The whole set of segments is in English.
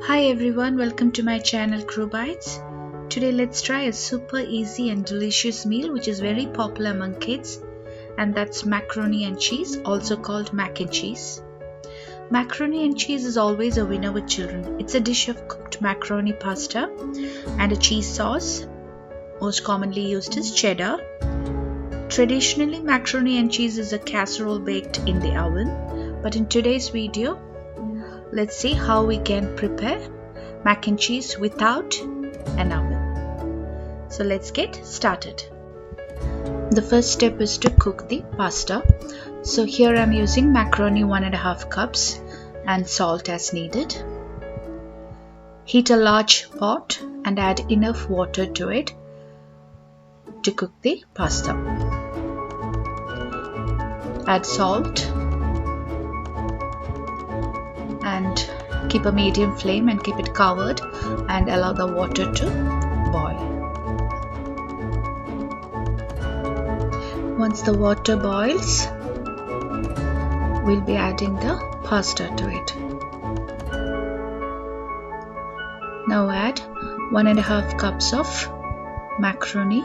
Hi everyone, welcome to my channel Crew Bites. Today let's try a super easy and delicious meal which is very popular among kids, and that's macaroni and cheese, also called mac and cheese. Macaroni and cheese is always a winner with children. It's a dish of cooked macaroni pasta and a cheese sauce, most commonly used as cheddar. Traditionally, macaroni and cheese is a casserole baked in the oven, but in today's video, let's see how we can prepare mac and cheese without an oven. So let's get started. The first step is to cook the pasta. So here I'm using macaroni 1.5 cups and salt as needed. Heat a large pot and add enough water to it to cook the pasta. Add salt and keep a medium flame and keep it covered and allow the water to boil. Once the water boils, we'll be adding the pasta to it. Now add 1.5 cups of macaroni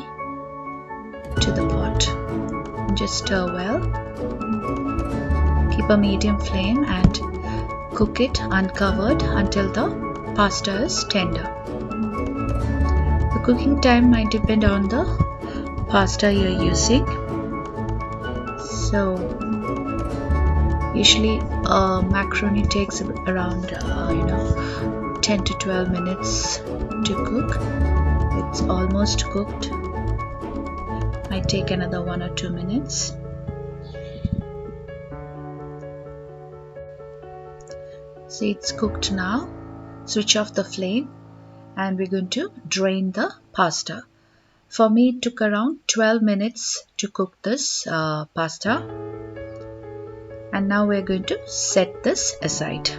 to the pot. Just stir well. Keep a medium flame and cook it uncovered until the pasta is tender. The cooking time might depend on the pasta you're using. So usually macaroni takes around 10 to 12 minutes to cook. It's almost cooked. Might take another 1 or 2 minutes. See, it's cooked now. Switch off the flame and we're going to drain the pasta. For me, it took around 12 minutes to cook this pasta. And now we're going to set this aside.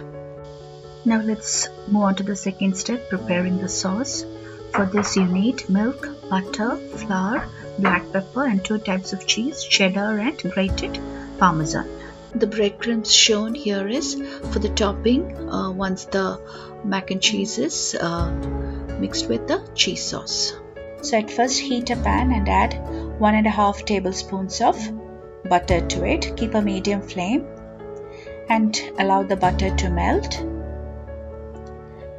Now let's move on to the second step, preparing the sauce. For this you need milk, butter, flour, black pepper and 2 types of cheese, cheddar and grated Parmesan. The breadcrumbs shown here is for the topping once the mac and cheese is mixed with the cheese sauce. So at first heat a pan and add 1.5 tablespoons of butter to it. Keep a medium flame and allow the butter to melt.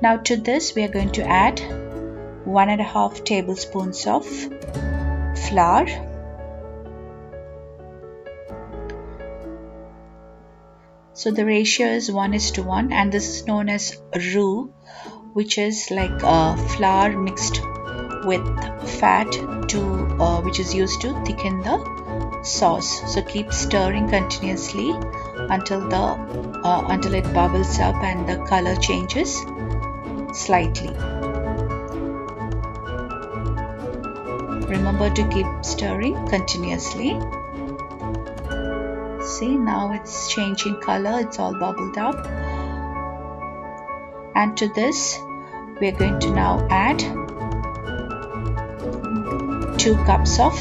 Now to this we are going to add 1.5 tablespoons of flour. So the ratio is 1:1 and this is known as roux, which is like flour mixed with fat which is used to thicken the sauce. So keep stirring continuously until it bubbles up and the color changes slightly. Remember to keep stirring continuously. See, now it's changing color, it's all bubbled up. And to this we're going to now add 2 cups of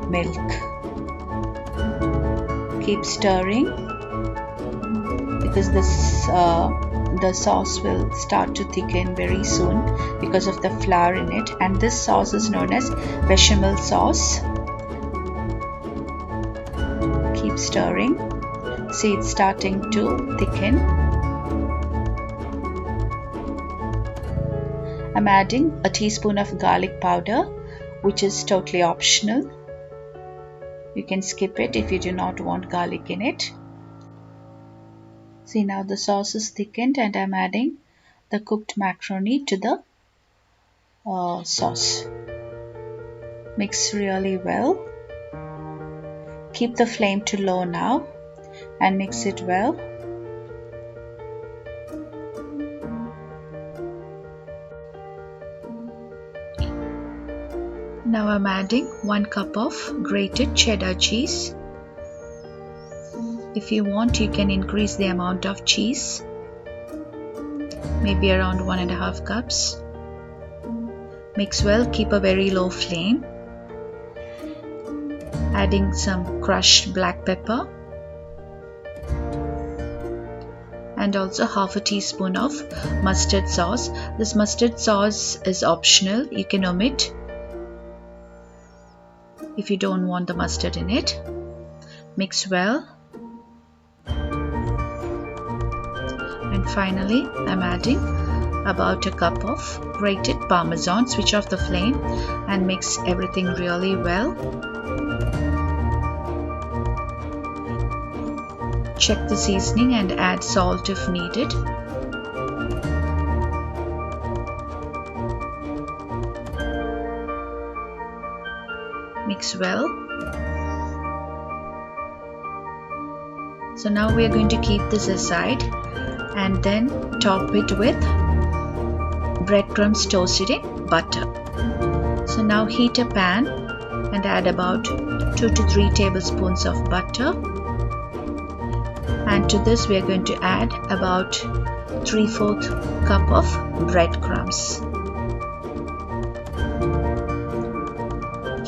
milk. Keep stirring because the sauce will start to thicken very soon because of the flour in it, and this sauce is known as bechamel sauce. Keep stirring. See, it's starting to thicken. I'm adding a teaspoon of garlic powder, which is totally optional. You can skip it if you do not want garlic in it. See, now the sauce is thickened and I'm adding the cooked macaroni to the sauce. Mix really well. Keep the flame to low now and mix it well. Now I'm adding 1 cup of grated cheddar cheese. If you want, you can increase the amount of cheese, maybe around 1.5 cups. Mix well, keep a very low flame. Adding some crushed black pepper and also half a teaspoon of mustard sauce. This mustard sauce is optional, you can omit if you don't want the mustard in it. Mix well. And finally, I'm adding about a cup of grated Parmesan. Switch off the flame and mix everything really well. Check the seasoning and add salt if needed. Mix well. So now we are going to keep this aside and then top it with breadcrumbs toasted in butter. So now heat a pan and add about 2 to 3 tablespoons of butter, and to this we are going to add about 3/4 cup of breadcrumbs.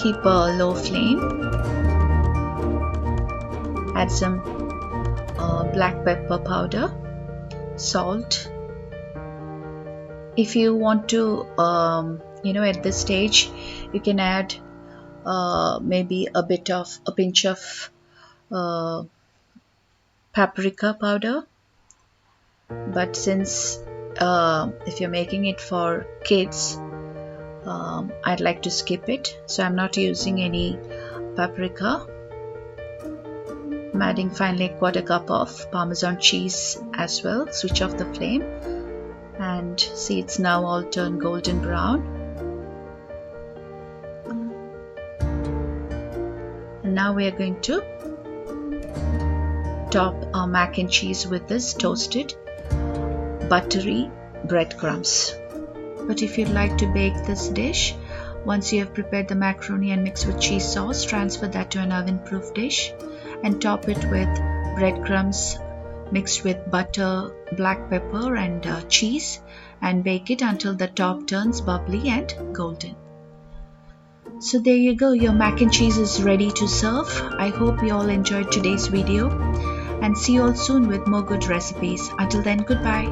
Keep a low flame. Add some black pepper powder, salt. If you want to at this stage you can add maybe a pinch of paprika powder, but since if you're making it for kids, I'd like to skip it, so I'm not using any paprika. I'm adding finally 1/4 cup of Parmesan cheese as well. Switch off the flame and see, it's now all turned golden brown. And now we are going to top our mac and cheese with this toasted buttery breadcrumbs. But if you'd like to bake this dish, once you have prepared the macaroni and mixed with cheese sauce, transfer that to an oven-proof dish and top it with breadcrumbs mixed with butter, black pepper and cheese, and bake it until the top turns bubbly and golden. So there you go, your mac and cheese is ready to serve. I hope you all enjoyed today's video, and see you all soon with more good recipes. Until then, goodbye.